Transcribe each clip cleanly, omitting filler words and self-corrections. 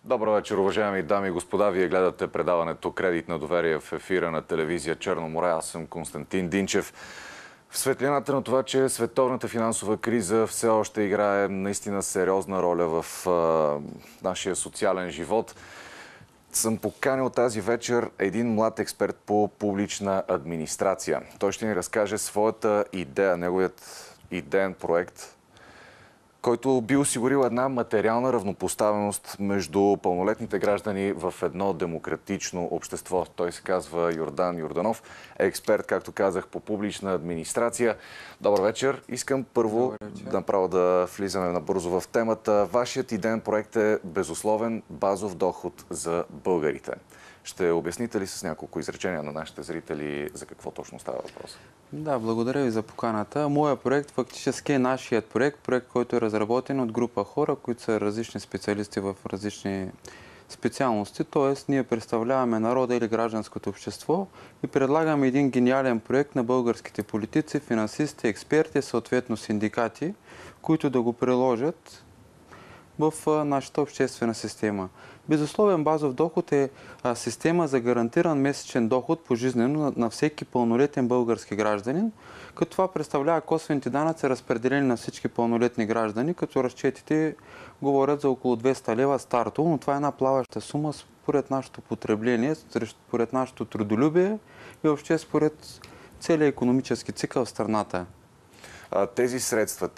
Добър вечер, уважаеми дами и господа. Вие гледате предаването "Кредит на доверие" в ефира на телевизия Черно море. Аз съм Константин Динчев. В светлината на това, че световната финансова криза все още играе наистина сериозна роля в нашия социален живот, съм поканил тази вечер един млад експерт по публична администрация. Той ще ни разкаже своята идея, неговият идеен проект, който би осигурил една материална равнопоставеност между пълнолетните граждани в едно демократично общество. Той се казва Йордан Йорданов, е експерт, както казах, по публична администрация. Добър вечер. Искам първо направо да влизаме набързо в темата. Вашият идеен проект е безусловен базов доход за българите. Ще обясните ли с няколко изречения на нашите зрители за какво точно става въпрос? Да, благодаря ви за поканата. Моя проект фактически е нашият проект, който е разработен от група хора, които са различни специалисти в различни специалности. Тоест, ние представляваме народа или гражданското общество и предлагаме един гениален проект на българските политици, финансисти, експерти, съответно синдикати, които да го приложат в нашата обществена система. Безусловен базов доход е система за гарантиран месечен доход пожизнено на всеки пълнолетен български гражданин, като това представлява косвените данъци, разпределени на всички пълнолетни граждани, като разчетите говорят за около 200 лева старто, но това е една плаваща сума според нашето потребление, според нашето трудолюбие и въобще според целия икономически цикъл в страната. Тези средства,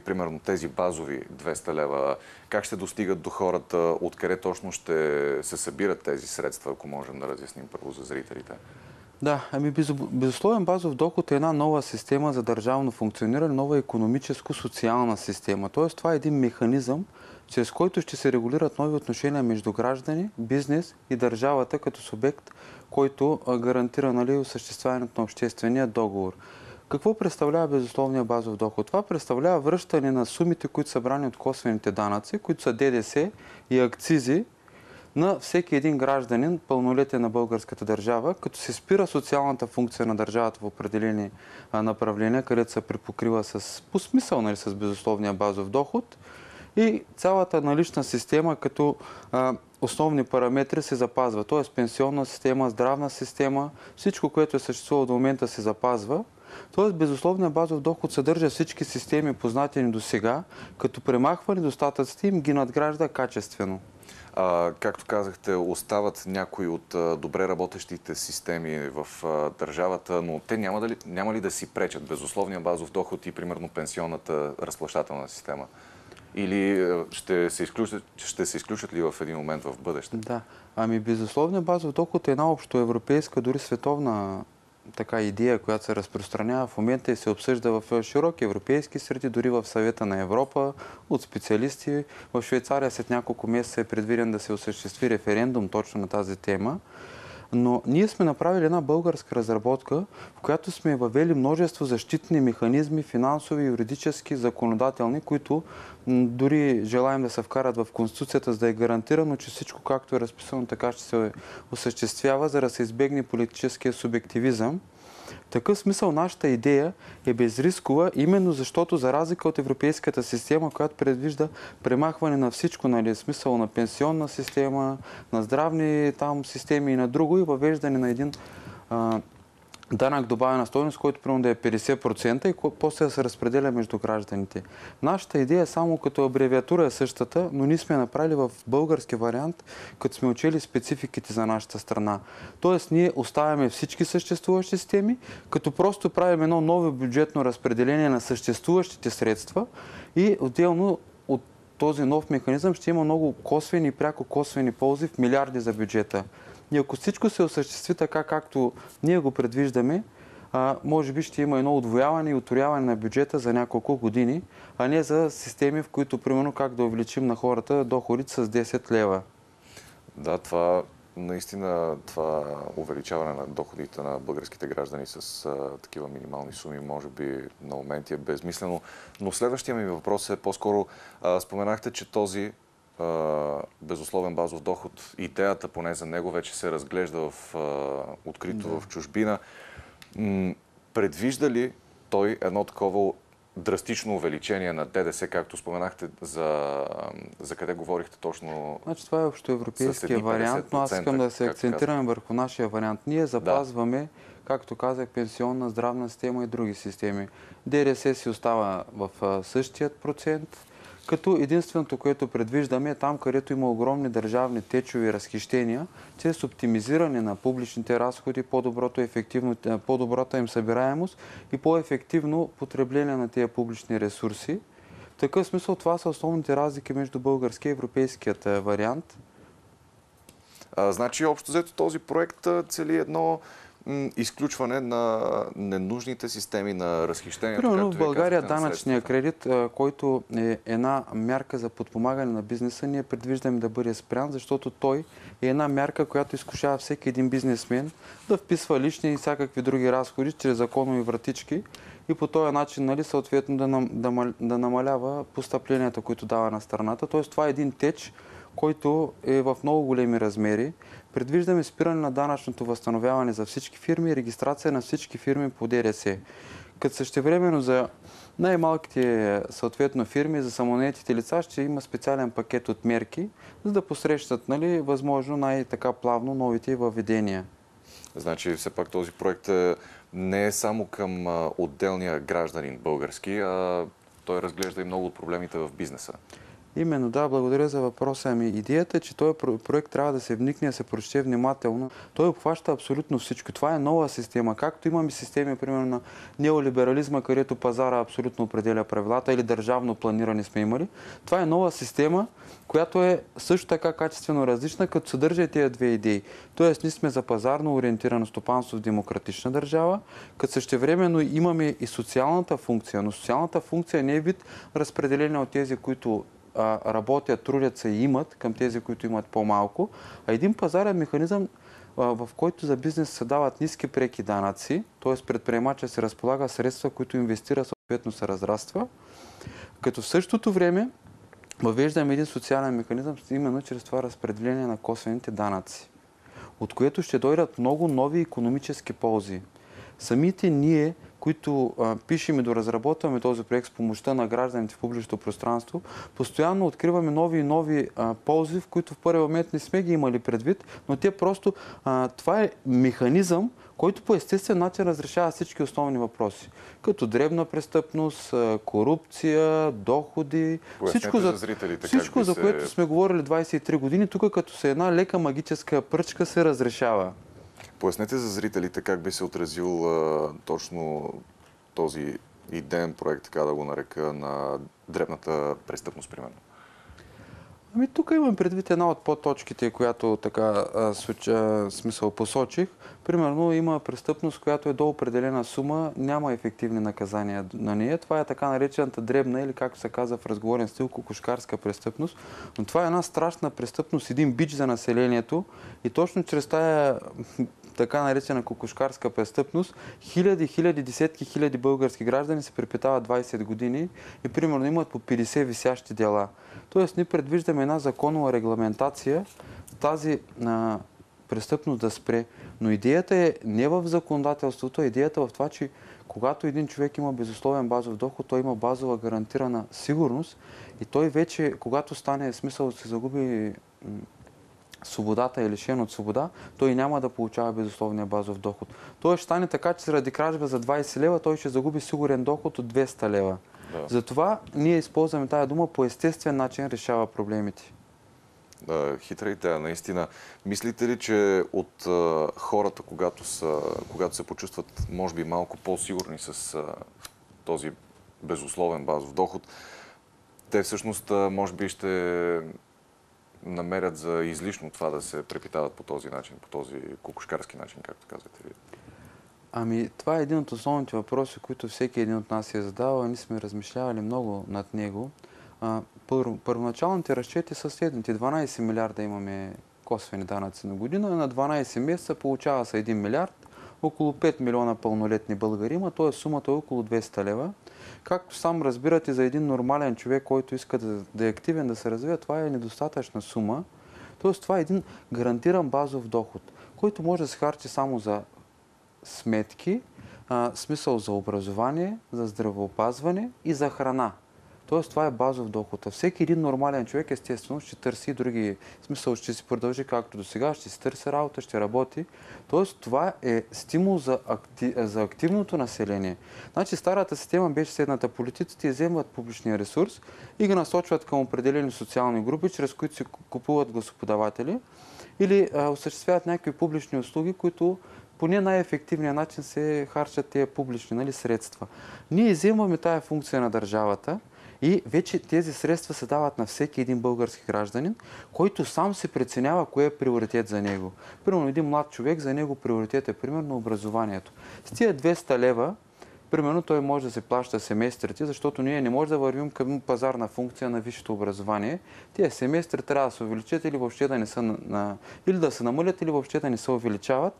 примерно тези базови 200 лева, как ще достигат до хората? Откъде точно ще се събират тези средства, ако можем да разясним първо за зрителите? Да, безусловен базов доход е една нова система за държавно функциониране, нова икономическо-социална система. Тоест, това е един механизъм, чрез който ще се регулират нови отношения между граждани, бизнес и държавата като субект, който гарантира осъществяването на обществения договор. Какво представлява безусловния базов доход? Това представлява връщане на сумите, които са събрани от косвените данъци, които са ДДС и акцизи, на всеки един гражданин, пълнолетен на българската държава, като се спира социалната функция на държавата в определени направления, където се припокрива по смисъл с безусловния базов доход, и цялата налична система като основни параметри се запазва. Т.е. пенсионна система, здравна система, всичко, което е съществувало до момента, се запазва. Тоест, безусловният базов доход съдържа всички системи, познати ни до сега, като премахва недостатъците им, ги надгражда качествено. Както казахте, остават някои от добре работещите системи в държавата, но те няма ли да си пречат безусловния базов доход и примерно пенсионната разплащателна система? Или ще се изключат ли в един момент в бъдеще? Да. Безусловният базов доход е една общоевропейска, дори световна идея, която се разпространява в момента и се обсъжда в широки европейски среди, дори в Съвета на Европа, от специалисти. В Швейцария след няколко месеца е предвиден да се осъществи референдум точно на тази тема. Но ние сме направили една българска разработка, в която сме въвели множество защитни механизми, финансови, юридически, законодателни, които дори желаем да се вкарат в Конституцията, за да е гарантирано, че всичко, както е разписано, така ще се осъществява, за да се избегне политическия субективизъм. В такъв смисъл нашата идея е безрискова, именно защото за разлика от европейската система, която предвижда премахване на всичко, смисъл на пенсионна система, на здравни системи и на друго, и въвеждане на един данък добавена стойност, който примерно да е 50% и после да се разпределя между гражданите. Нашата идея само като абревиатура е същата, но ние сме направили в български вариант, като сме учили спецификите за нашата страна. Тоест, ние оставяме всички съществуващи системи, като просто правим едно ново бюджетно разпределение на съществуващите средства и отделно от този нов механизъм ще има много косвени и пряко косвени ползи в милиарди за бюджета. И ако всичко се осъществи така, както ние го предвиждаме, може би ще има едно удвояване и уторяване на бюджета за няколко години, а не за системи, в които, примерно, как да увеличим на хората доходите с 10 лева. Да, това наистина, това увеличаване на доходите на българските граждани с такива минимални суми, може би на моменти е безмислено. Но следващия ми въпрос е по-скоро, споменахте, че този безусловен базов доход, идеята поне за него вече се разглежда открито в чужбина. Предвижда ли той едно такова драстично увеличение на ДДС, както споменахте, за къде говорихте точно? Значи това е общоевропейския вариант, но аз искам да се акцентираме върху нашия вариант. Ние запазваме, както казах, пенсионна, здравна система и други системи. ДДС си остава в същият процент, като единственото, което предвиждаме е там, където има огромни държавни течове и разхищения, чрез оптимизиране на публичните разходи, по-добрата им събираемост и по-ефективно потребление на тези публични ресурси. В такъв смисъл това са основните разлики между българския и европейският вариант. Значи, общо взето този проект цели едно изключване на ненужните системи на разхищението. Примерно в България данъчния кредит, който е една мярка за подпомагане на бизнеса, ние предвиждаме да бъде спрян, защото той е една мярка, която изкушава всеки един бизнесмен да вписва лични и всякакви други разходи чрез законови вратички и по този начин, нали, съответно да намалява постъпленията, които дава на страната. Тоест това е един теч, който е в много големи размери. Предвиждаме спиране на данъчното възстановяване за всички фирми и регистрация на всички фирми по ДДС. Като същевременно за най-малките съответно фирми, за самонаетите лица ще има специален пакет от мерки, за да посрещат, нали, възможно най-така плавно новите въведения. Значи все пак този проект не е само към отделния гражданин български, а той разглежда и много от проблемите в бизнеса. Именно, да, благодаря за въпроса. Идеята е, че този проект трябва да се вникне, да се прочете внимателно. Той обхваща абсолютно всичко. Това е нова система. Както имаме системи, примерно на неолиберализма, където пазара абсолютно определя правилата, или държавно планиране сме имали. Това е нова система, която е също така качествено различна, като съдържа тези две идеи. Тоест, ние сме за пазарно ориентирано стопанство в демократична държава, като същевременно имаме и социалната функция. Но социалната функция не е вид разпределение от тези, които работят, трудят се и имат, към тези, които имат по-малко, а един пазарен механизъм, в който за бизнес се дават ниски преки данъци, т.е. предприемача се разполага средства, които инвестира, съответно се разраства, като в същото време въвеждаме един социален механизъм, именно чрез това разпределение на косвените данъци, от което ще дойдат много нови икономически ползи. Самите ние, които пишем и доразработваме този проект с помощта на гражданите в публичното пространство, постоянно откриваме нови и нови ползи, в които в първи момент не сме ги имали предвид, но те просто, това е механизъм, който по естествен начин разрешава всички основни въпроси. Като дребна престъпност, корупция, доходи, всичко, за което сме говорили 23 години, тук като се една лека магическа пръчка се разрешава. Пояснете за зрителите как би се отразил точно този идеен проект, така да го нарека, на дребната престъпност, примерно. Тук имам предвид една от подточките, която така смисъл посочих. Примерно има престъпност, която е до определена сума, няма ефективни наказания на нея. Това е така наречената дребна или, както се казва в разговорен стил, кокошкарска престъпност. Но това е една страшна престъпност, един бич за населението и точно чрез тая така наречена кокошкарска престъпност, десетки хиляди български граждани се препитават 20 години и примерно имат по 50 висящи дела. Тоест, ние предвиждаме една законова регламентация тази престъпност да спре. Но идеята е не в законодателството, а идеята в това, че когато един човек има безусловен базов доход, той има базова гарантирана сигурност и той вече, когато стане смисъл да се загуби свободата е лишен от свобода, той няма да получава безусловния базов доход. Той ще стане така, че заради кражба за 20 лева, той ще загуби сигурен доход от 200 лева. Да. Затова ние използваме тая дума по естествен начин решава проблемите. Да, хитра идея, наистина. Мислите ли, че от хората, когато се почувстват, може би, малко по-сигурни с този безусловен базов доход, те всъщност, може би, ще намерят за излишно това да се препитават по този начин, по този кокошкарски начин, както казвате вие? Това е един от основните въпроси, които всеки един от нас е задавал и ние сме размишлявали много над него. Първоначалните разчети са следните. 12 милиарда имаме косвени данъци на година, на 12 месеца получава се 1 милиард, около 5 милиона пълнолетни българи има, т.е. сумата е около 200 лева. Както сам разбирате, за един нормален човек, който иска да е активен, да се развива, това е недостатъчна сума. Т.е. това е един гарантиран базов доход, който може да се харчи само за сметки, смисъл за образование, за здравеопазване и за храна. Тоест, това е базов доход. А всеки един нормален човек, естествено, ще търси и други. В смисъл, ще си продължи както до сега, ще си търси работа, ще работи. Тоест, това е стимул за активното население. Значи, старата система беше следната. Политиците изземват публичния ресурс и ги насочват към определени социални групи, чрез които се купуват гласоподаватели или осъществяват някакви публични услуги, които по не най-ефективния начин се харчат тези публични средства. Ние изземваме тая функция на държавата и вече тези средства се дават на всеки един български гражданин, който сам се преценява кое е приоритет за него. Примерно един млад човек, за него приоритет е примерно образованието. С тия 200 лева, примерно той може да се плаща семестрите, защото ние не можем да вървим към пазарна функция на висшето образование. Тия семестри трябва да се увеличат или въобще да не са или да се намалят, или въобще да не се увеличават.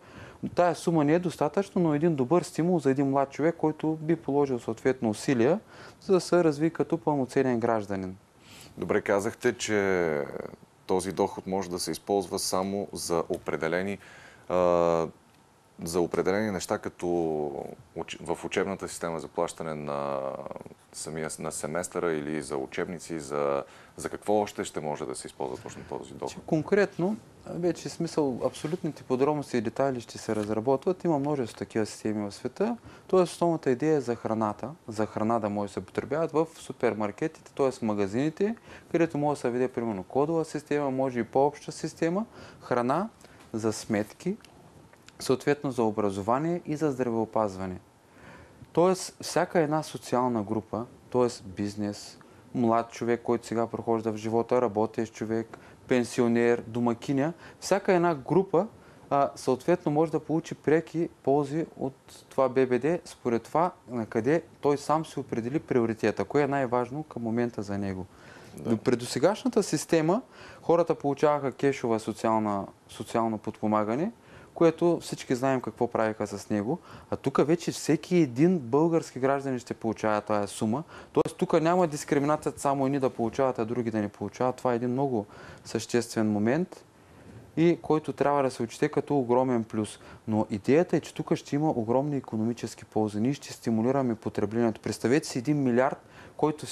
Тая сума не е достатъчно, но един добър стимул за един млад човек, който би положил съответно усилия, за да се разви като пълноценен гражданин. Добре, казахте, че този доход може да се използва само за определени неща, като в учебната система за плащане на семестъра или за учебници, за какво още ще може да се използва точно този доход? Конкретно, вече смисъл, абсолютните подробности и детайли ще се разработват. Има множество такива системи в света. Тоест, основната идея е за храната. За храна да може да се потребяват в супермаркетите, т.е. магазините, където може да се веде примерно кодова система, може и по-обща система. Храна за сметки, съответно за образование и за здравеопазване. Тоест, всяка една социална група, т.е. бизнес, млад човек, който сега прохожда в живота, работещ човек, пенсионер, домакиня, всяка една група съответно може да получи преки ползи от това ББД, според това на къде той сам се определи приоритета, кое е най-важно към момента за него. Да. При досегашната система хората получаваха кешова социално подпомагане, което всички знаем какво правиха с него. А тук вече всеки един български гражданин ще получава тази сума. Тоест тук няма дискриминация само едни да получават, а други да не получават. Това е един много съществен момент и който трябва да се отчете като огромен плюс. Но идеята е, че тук ще има огромни икономически ползи. Ние ще стимулираме потреблението. Представете си 1 милиард, който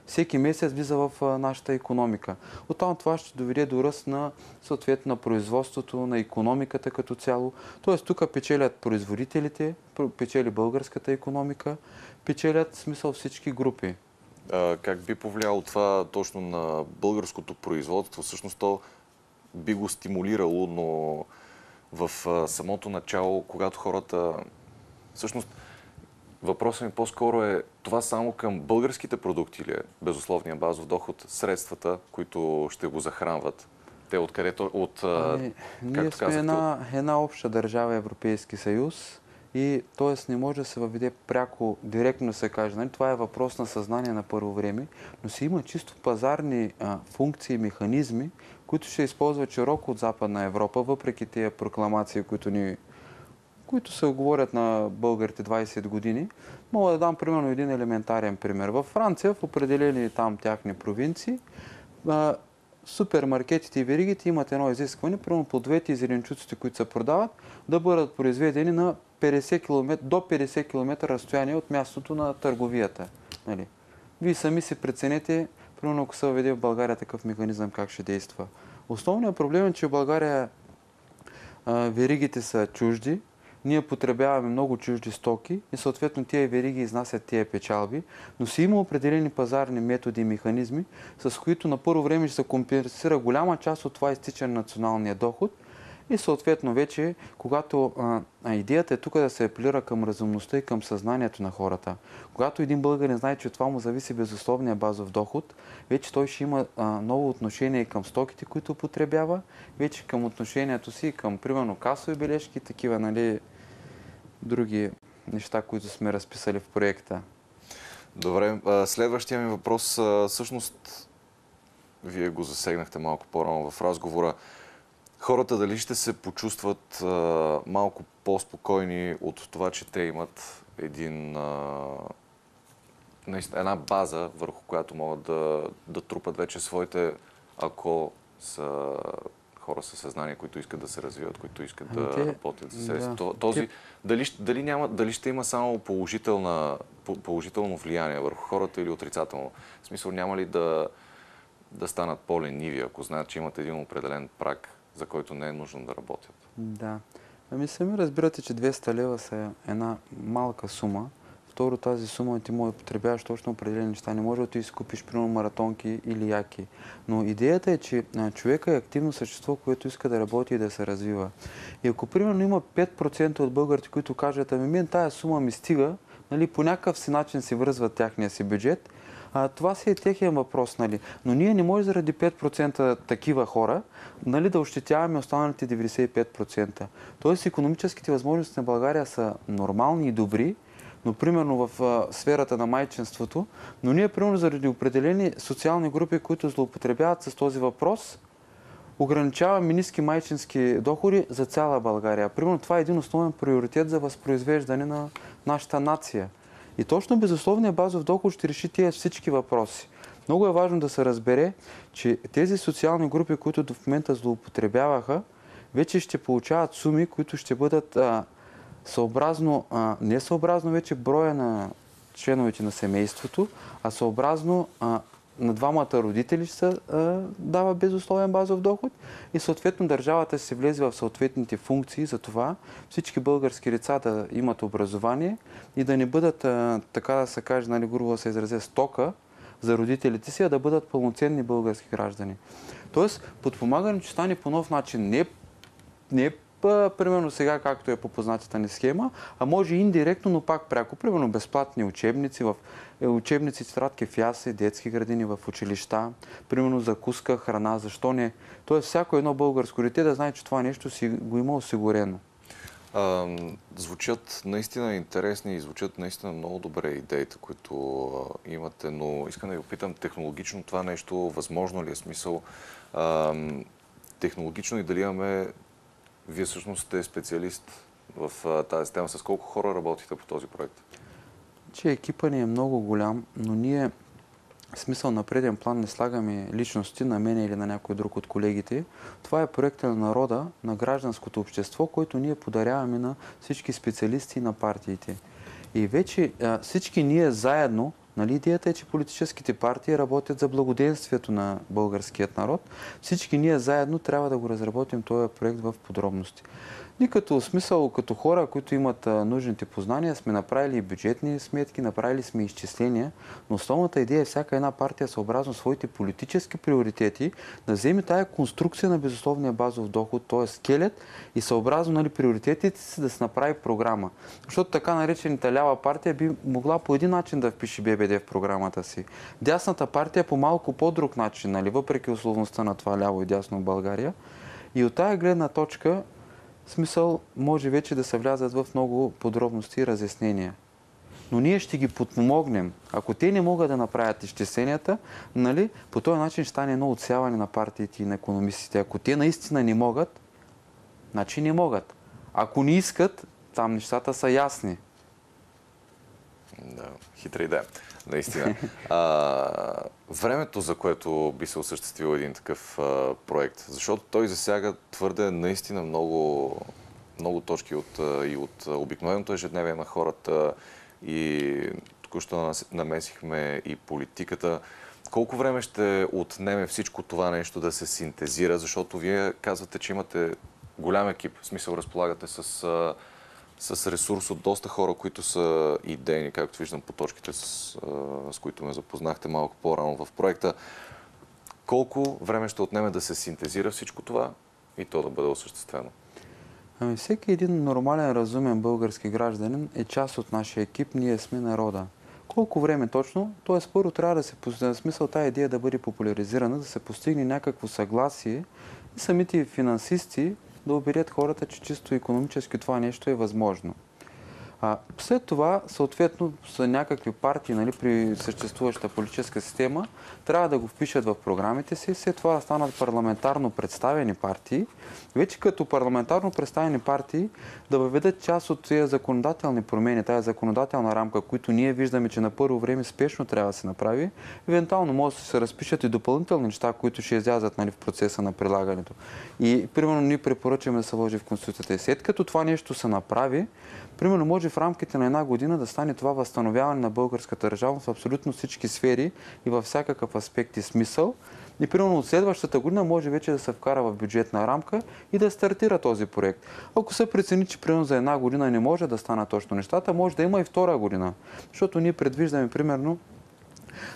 всеки месец влиза в нашата икономика. Оттам това ще доведе до ръст на съответно на производството, на икономиката като цяло. Тоест тук печелят производителите, печели българската икономика, печелят смисъл всички групи. Как би повлияло това точно на българското производство? Всъщност то би го стимулирало, но в самото начало, когато хората... Всъщност, въпросът ми по-скоро е това само към българските продукти ли е безусловния базов доход, средствата, които ще го захранват? Те откъдето? Ние сме една обща държава, Европейски съюз, и т.е. не може да се въведе пряко, директно да се каже. Нали? Това е въпрос на съзнание на първо време, но си има чисто пазарни функции и механизми, които ще използват широко от Западна Европа, въпреки тези прокламации, които се говорят на българите 20 години. Мога да дам примерно един елементарен пример. Във Франция, в определени там тяхни провинции, супермаркетите и веригите имат едно изискване, примерно плодовете и зеленчуците, които се продават, да бъдат произведени на 50 км, до 50 км разстояние от мястото на търговията. Нали? Вие сами си преценете, примерно ако се въведе в България такъв механизъм, как ще действа. Основният проблем е, че в България веригите са чужди, ние потребяваме много чужди стоки и съответно тия вериги изнасят тия печалби, но си има определени пазарни методи и механизми, с които на първо време ще се компенсира голяма част от това изтичане на националния доход и съответно вече, когато идеята е тук да се апелира към разумността и към съзнанието на хората. Когато един българин знае, че от това му зависи безусловния базов доход, вече той ще има ново отношение към стоките, които потребява, вече към отношението си към, примерно, касови бележки, такива, нали, други неща, които сме разписали в проекта. Добре, следващия ми въпрос, всъщност, вие го засегнахте малко по-рано в разговора. Хората дали ще се почувстват малко по-спокойни от това, че те имат една база, върху която могат да трупат вече своите, ако са хора със съзнание, които искат да се развиват, които искат Ами да те- работят за себе си. да. Този, дали ще има само положително влияние върху хората или отрицателно? В смисъл, няма ли да станат по-лениви, ако знаят, че имат един определен праг, за който не е нужно да работят? Да. Ами сами разбирате, че 200 лева са една малка сума. Второ, тази сума ти може да потребяваш точно определени неща. Не може да ти си купиш, примерно, маратонки или яки. Но идеята е, че човека е активно същество, което иска да работи и да се развива. И ако, примерно, има 5% от българите, които кажат, ами мен тая сума ми стига, нали, по някакъв си начин си връзват тяхния си бюджет, това си е техен въпрос, нали. Но ние не може заради 5% такива хора, нали, да ощетяваме останалите 95%. Тоест, икономическите възможности на България са нормални и добри, но примерно в сферата на майчинството, но ние примерно заради определени социални групи, които злоупотребяват с този въпрос, ограничаваме ниски майчински доходи за цяла България. Примерно това е един основен приоритет за възпроизвеждане на нашата нация. И точно безусловният базов доход ще реши тези всички въпроси. Много е важно да се разбере, че тези социални групи, които в момента злоупотребяваха, вече ще получават суми, които ще бъдат съобразно, не съобразно вече броя на членовете на семейството, а съобразно на двамата родители ще се дава безусловен базов доход и съответно държавата ще се влезе в съответните функции за това всички български деца да имат образование и да не бъдат, така да се каже, нали, грубо да се изразя, стока за родителите си, а да бъдат пълноценни български граждани. Тоест, подпомагането ще стане по нов начин. Не примерно сега, както е по познатата ни схема, а може и индиректно, но пак пряко. Примерно безплатни учебници, в учебници, тетрадки в ясли, детски градини, в училища, примерно закуска, храна, защо не? Тоест всяко едно българско дете да знае, че това нещо си го има осигурено. Звучат наистина интересни и звучат наистина много добре идеите, които имате, но искам да ви опитам технологично това нещо, възможно ли е смисъл технологично и дали имаме. Вие всъщност сте специалист в тази тема. С колко хора работите по този проект? Че екипа ни е много голям, но ние в смисъл на преден план не слагаме личности на мен или на някой друг от колегите. Това е проекта на народа, на гражданското общество, който ние подаряваме на всички специалисти на партиите. И вече всички ние заедно, нали, идеята е, че политическите партии работят за благоденствието на българският народ. Всички ние заедно трябва да го разработим този проект в подробности. Ние като смисъл, като хора, които имат нужните познания, сме направили бюджетни сметки, направили сме изчисления, но основната идея е всяка една партия съобразно своите политически приоритети да вземе тая конструкция на безусловния базов доход, т.е. скелет и съобразно, нали, приоритетите си да се направи програма. Защото така наречената лява партия би могла по един начин да впише ББД в програмата си. Дясната партия по малко по-друг начин, нали, въпреки условността на това ляво и дясно в България. И от тая гледна точка смисъл може вече да се влязат в много подробности и разяснения. Но ние ще ги подпомогнем. Ако те не могат да направят изчисленията, нали, по този начин ще стане едно отсяване на партиите и на икономистите. Ако те наистина не могат, значи не могат. Ако не искат, там нещата са ясни. Да, хитра идея, наистина. Времето, за което би се осъществил един такъв проект, защото той засяга твърде наистина много точки от обикновеното ежедневие на хората и току-що намесихме и политиката. Колко време ще отнеме всичко това нещо да се синтезира, защото вие казвате, че имате голям екип, в смисъл разполагате с ресурс от доста хора, които са идейни, както виждам по точките, с които ме запознахте малко по-рано в проекта. Колко време ще отнеме да се синтезира всичко това и то да бъде осъществено? Ами всеки един нормален, разумен български гражданин е част от нашия екип, ние сме народа. Колко време точно? Тоест първо трябва да се постигне, смисъл тая идея да бъде популяризирана, да се постигне някакво съгласие и самите финансисти да убедят хората, че чисто икономически това нещо е възможно. След това, съответно, са някакви партии, нали, при съществуващата политическа система, трябва да го впишат в програмите си, след това да станат парламентарно представени партии. Вече като парламентарно представени партии да въведат част от тези законодателни промени, тази законодателна рамка, които ние виждаме, че на първо време спешно трябва да се направи. Евентуално може да се разпишат и допълнителни неща, които ще излязат, нали, в процеса на прилагането. И, примерно, ние препоръчваме да се вложи в Конституцията. И след като това нещо се направи, примерно, може в рамките на една година да стане това възстановяване на българската държавност в абсолютно всички сфери и във всякакъв аспект и смисъл. И примерно от следващата година може вече да се вкара в бюджетна рамка и да стартира този проект. Ако се прецени, че примерно за една година не може да стана точно нещата, може да има и втора година. Защото ние предвиждаме, примерно,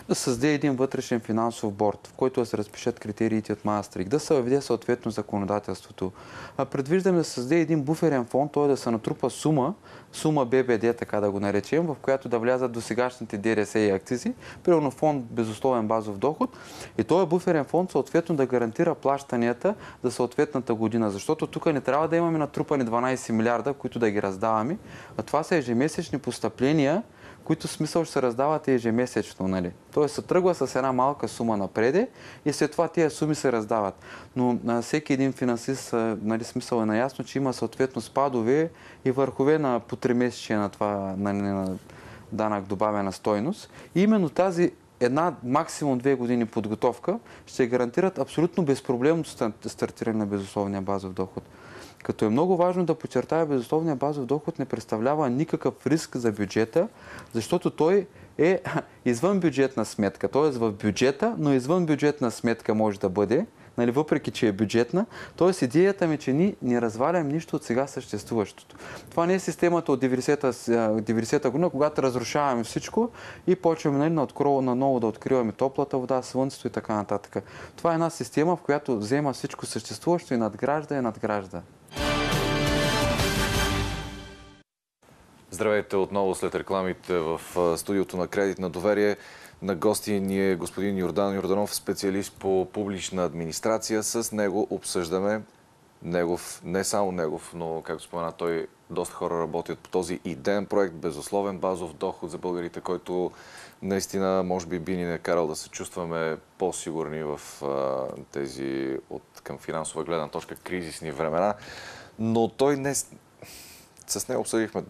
да създаде един вътрешен финансов борд, в който да се разпишат критериите от Маастрихт, да се въведе съответно законодателството. Предвиждаме да се създаде един буферен фонд, т.е. да се натрупа сума ББД, така да го наречем, в която да влязат до сегашните ДДС и акцизи, примерно фонд безусловен базов доход, и този буферен фонд съответно да гарантира плащанията за съответната година, защото тук не трябва да имаме натрупани 12 милиарда, които да ги раздаваме, а това са ежемесечни постъпления, които смисъл ще се раздават ежемесечно. Нали? Тоест се тръгва с една малка сума напреде и след това тези суми се раздават. Но всеки един финансист, нали, смисъл е наясно, че има съответно спадове и върхове на по 3-месечие на това на данък добавена стойност. И именно тази една, максимум 2 години подготовка ще гарантират абсолютно безпроблемното стартиране на безусловния базов доход. Като е много важно да подчертая, безусловния базов доход не представлява никакъв риск за бюджета, защото той е извън бюджетна сметка. Т.е. в бюджета, но извън бюджетна сметка може да бъде, нали, въпреки че е бюджетна. Т.е. идеята ми, че ние не развалям нищо от сега съществуващото. Това не е системата от 90-та година, когато разрушаваме всичко и почваме, нали, наново да откриваме топлата вода, слънцето и така нататък. Това е една система, в която взема всичко съществуващо и надгражда. Здравейте отново след рекламите в студиото на Кредит на доверие. На гости ни е господин Йордан Йорданов, специалист по публична администрация. С него обсъждаме не само негов, но, както спомена той, доста хора работят по този идеен проект, безусловен базов доход за българите, който наистина може би ни накарал да се чувстваме по-сигурни в тези към финансова гледна точка кризисни времена. Но той не... С него обсъдихме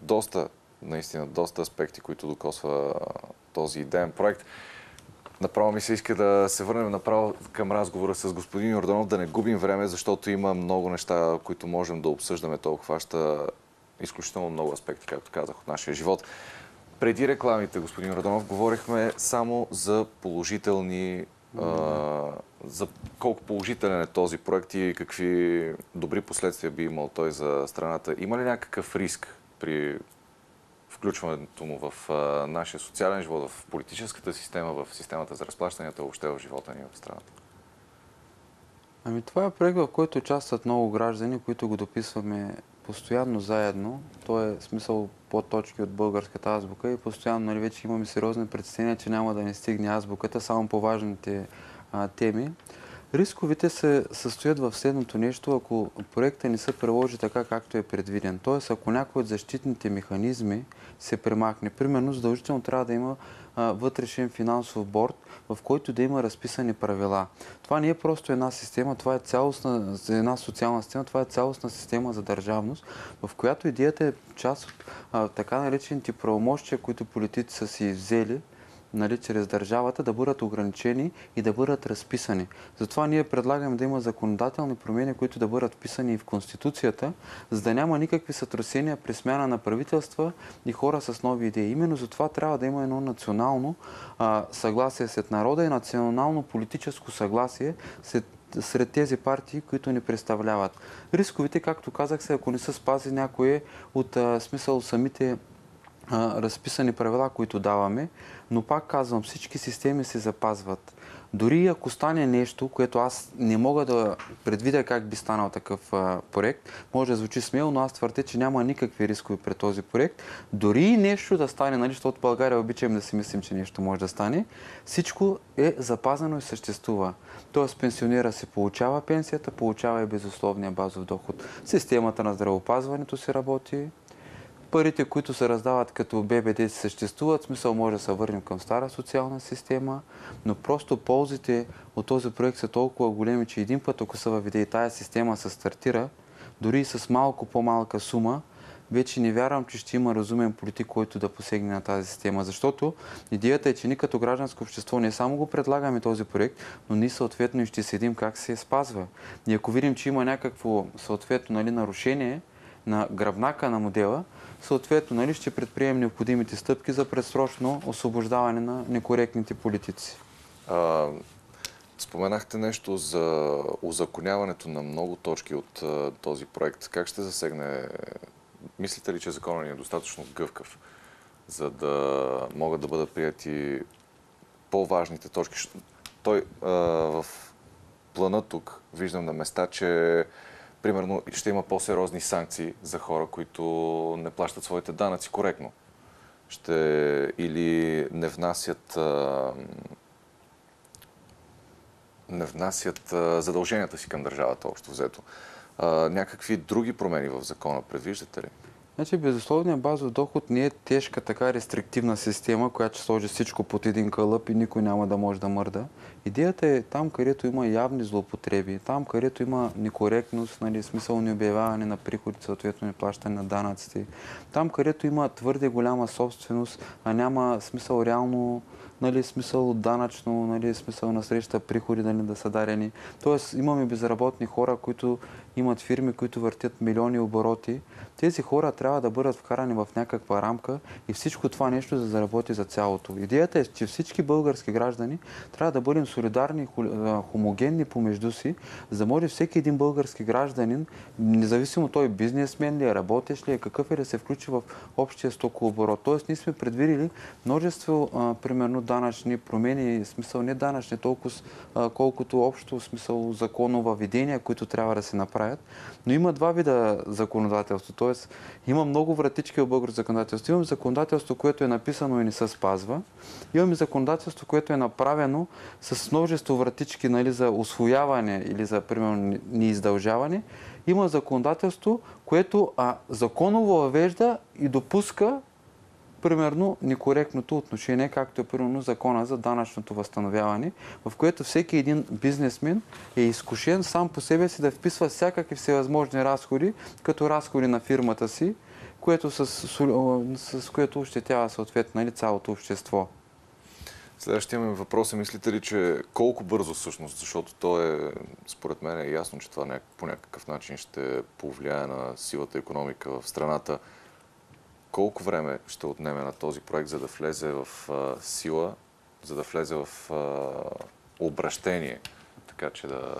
доста аспекти, които докосва този идеен проект. Направо ми се иска да се върнем направо към разговора с господин Йорданов, да не губим време, защото има много неща, които можем да обсъждаме. Той обхваща изключително много аспекти, както казах, от нашия живот. Преди рекламите, господин Йорданов, говорихме само за положителни... за колко положителен е този проект и какви добри последствия би имал той за страната. Има ли някакъв риск при включването му в нашия социален живот, в политическата система, в системата за разплащанията, въобще в живота ни в страната? Ами това е проект, в който участват много граждани, които го дописваме постоянно заедно. То е смисъл подточки от българската азбука и постоянно, нали, вече имаме сериозни притеснения, че няма да не стигне азбуката само по важните теми. Рисковете се състоят в следното нещо, ако проекта не се приложи така, както е предвиден. Тоест, ако някой от защитните механизми се премахне, примерно, задължително трябва да има вътрешен финансов борд, в който да има разписани правила. Това не е просто една система, това е една социална система, това е цялостна система за държавност, в която идеята е част от така наречените правомощия, които политици са си взели, нали, чрез държавата, да бъдат ограничени и да бъдат разписани. Затова ние предлагаме да има законодателни промени, които да бъдат вписани и в Конституцията, за да няма никакви сътресения при смяна на правителства и хора с нови идеи. Именно затова трябва да има едно национално съгласие сред народа и национално политическо съгласие сред тези партии, които ни представляват. Рисковите, както казах, са, ако не се спази някое от смисъл самите разписани правила, които даваме, но пак казвам, всички системи се запазват. Дори ако стане нещо, което аз не мога да предвидя как би станал такъв проект, може да звучи смело, но аз твърдя, че няма никакви рискови пред този проект. Дори и нещо да стане, нали, защото в България обичаме да си мислим, че нещо може да стане, всичко е запазено и съществува. Тоест пенсионера се получава пенсията, получава и безусловния базов доход. Системата на здравеопазването се работи, Парите, които се раздават като ББД, си съществуват, в смисъл може да се върнем към стара социална система, но просто ползите от този проект са толкова големи, че един път, ако се въведе и тая система се стартира, дори и с малко по-малка сума, вече не вярвам, че ще има разумен политик, който да посегне на тази система. Защото идеята е, че ние като гражданско общество не само го предлагаме този проект, но ние съответно и ще следим как се спазва. И ако видим, че има някакво съответно нарушение на гръбнака на модела, съответно ще предприемем необходимите стъпки за предсрочно освобождаване на некоректните политици. Споменахте нещо за узаконяването на много точки от този проект. Как ще засегне? Мислите ли, че законът ни е достатъчно гъвкав, за да могат да бъдат прияти по-важните точки? Той в плана тук виждам на места, че примерно ще има по-сериозни санкции за хора, които не плащат своите данъци коректно. Или не внасят задълженията си към държавата, общо взето. Някакви други промени в закона предвиждате ли? Значи, безусловният базов доход не е тежка така рестриктивна система, която ще сложи всичко под един кълъп и никой няма да може да мърда. Идеята е там, където има явни злоупотреби, там, където има некоректност, смисъл необявяване на приходи, съответно неплащане на данъците, там, където има твърде голяма собственост, а няма смисъл реално, смисъл данъчно, смисъл на среща приходи да са дарени. Тоест имаме безработни хора, които имат фирми, които въртят милиони обороти. Тези хора трябва да бъдат вкарани в някаква рамка и всичко това нещо да заработи за цялото. Идеята е, че всички български граждани трябва да бъдем солидарни и хомогенни помежду си, за да може всеки един български гражданин, независимо той бизнесмен ли е, работещ ли е, какъв е, да се включи в общия стокооборот. Тоест ние сме предвидили множество, примерно, данъчни промени, смисъл не данъчни толкова, колкото общо смисъл законовъведения, които трябва да се направят. Но има два вида законодателство. Тоест има много вратички в българското законодателство. Имаме законодателство, което е написано и не се спазва. Имаме законодателство, което е направено с множество вратички за усвояване или за, примерно, неиздължаване. Има законодателство, което законово въвежда и допуска примерно некоректното отношение, както е примерно закона за данъчното възстановяване, в което всеки един бизнесмен е изкушен сам по себе си да вписва всякакви всевъзможни разходи, като разходи на фирмата си, с което ощетява съответно цялото общество. Следващия ми въпрос е, мислите ли, че колко бързо всъщност, защото то е, според мен е ясно, че това по някакъв начин ще повлияе на силата икономика в страната. Колко време ще отнеме на този проект, за да влезе в сила, за да влезе в обращение, така че да...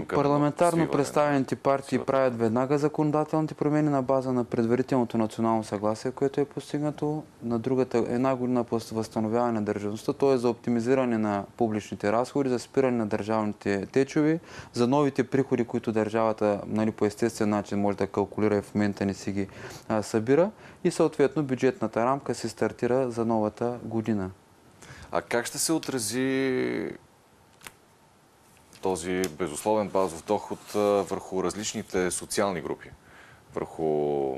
Парламентарно представените партии правят веднага законодателните промени на база на предварителното национално съгласие, което е постигнато. На другата една година по възстановяване на държавността, т.е. за оптимизиране на публичните разходи, за спиране на държавните течове, за новите приходи, които държавата по естествен начин може да калкулира и в момента не си ги събира. И съответно бюджетната рамка се стартира за новата година. А как ще се отрази този безусловен базов доход върху различните социални групи, върху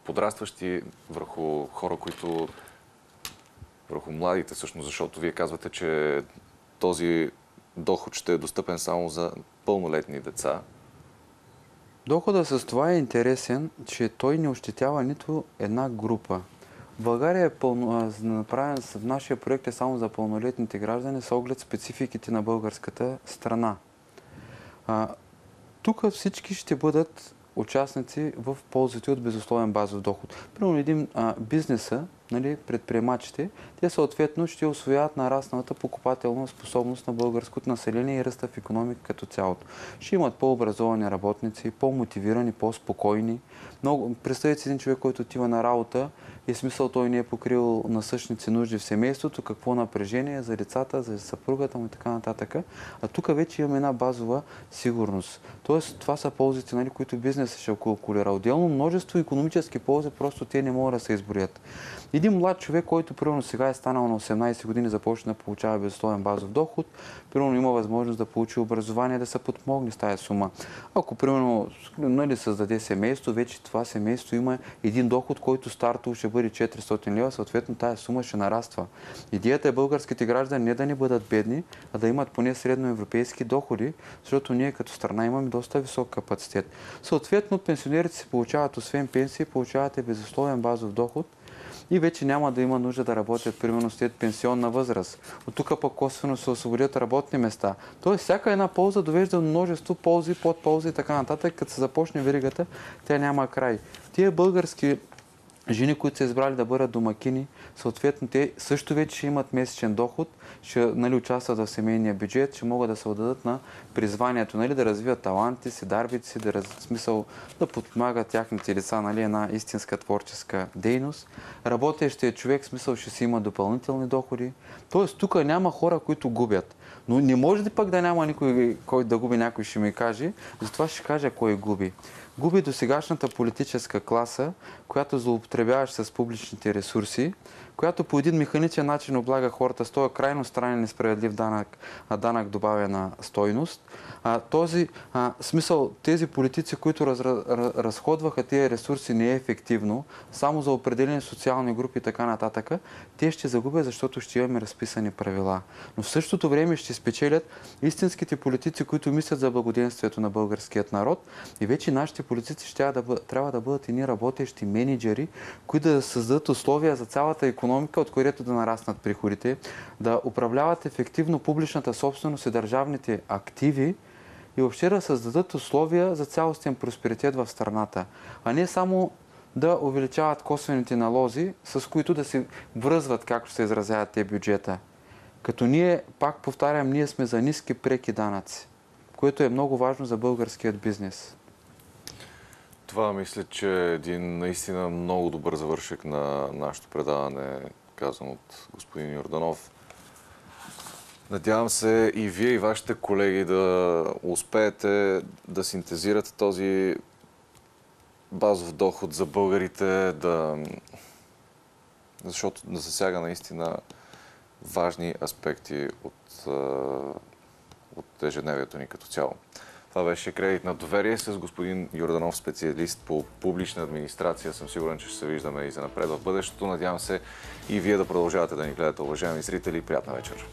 подрастващи, върху хора, върху младите всъщност, защото вие казвате, че този доход ще е достъпен само за пълнолетни деца? Доходът с това е интересен, че той не ощетява нито една група. В България направен в нашия проект е само за пълнолетните граждани с оглед спецификите на българската страна. Тук всички ще бъдат участници в ползите от безусловен базов доход. Примерно един бизнеса, предприемачите, те съответно ще усвояват нарасналата покупателна способност на българското население и ръста в икономика като цялото. Ще имат по-образовани работници, по-мотивирани, по-спокойни. Представете си един човек, който отива на работа и смисъл той не е покрил насъщници нужди в семейството, какво напрежение за децата, за съпругата му и така нататък. А тук вече имаме една базова сигурност. Тоест, това са ползите, които бизнесът ще калкулира. Отделно множество икономически ползи, просто те не могат да се изброят. Един млад човек, който примерно сега е станал на 18 години, започне да получава безусловен базов доход, примерно има възможност да получи образование, да се подпомогне с тази сума. Ако примерно създаде семейство, вече това семейство има един доход, който стартово ще бъде 400 лева, съответно тази сума ще нараства. Идеята е българските граждани не да не бъдат бедни, а да имат поне средноевропейски доходи, защото ние като страна имаме доста висок капацитет. Съответно, пенсионерите си получават, освен пенсии, получават и безусловен базов доход и вече няма да има нужда да работят, примерно след пенсионна възраст. От тук пък косвено се освободят работни места. Тоест, всяка една полза довежда до множество ползи, подползи и така нататък. Като се започне веригата, тя няма край. Тия български жени, които са избрали да бъдат домакини, съответно те също вече ще имат месечен доход, ще участват в семейния бюджет, ще могат да се отдадат на призванието, да развиват талантите си, дарбите си, да подпомагат тяхните деца, една истинска творческа дейност. Работещият човек, ще си има допълнителни доходи. Тоест тук няма хора, които губят. Но не може ли пък да няма никой, който да губи, някой ще ми каже, затова ще кажа кой губи. Губи досегашната политическа класа, която злоупотребяваше с публичните ресурси, която по един механичен начин облага хората с този крайно странен несправедлив данък добавена стойност. Тези политици, които разходваха тези ресурси неефективно, само за определени социални групи и така нататък, те ще загубят, защото ще имаме разписани правила. Но в същото време ще спечелят истинските политици, които мислят за благоденствието на българският народ, и вече нашите политици трябва да бъдат едни работещи мениджъри, които да създадат условия за цялата икономика, от която да нараснат приходите, да управляват ефективно публичната собственост и държавните активи и въобще да създадат условия за цялостен просперитет в страната, а не само да увеличават косвените налози, с които да се връзват, както се изразяват те бюджета. Като ние, пак повтарям, ние сме за ниски преки данъци, което е много важно за българският бизнес. Това мисля, че е един наистина много добър завършек на нашето предаване, казан от господин Йорданов. Надявам се и вие, и вашите колеги да успеете да синтезирате този базов доход за българите, защото да засяга наистина важни аспекти от ежедневието ни като цяло. Това беше Кредит на доверие с господин Йорданов, специалист по публична администрация. Съм сигурен, че ще се виждаме и занапред в бъдещето. Надявам се и вие да продължавате да ни гледате, уважаеми зрители. Приятна вечер!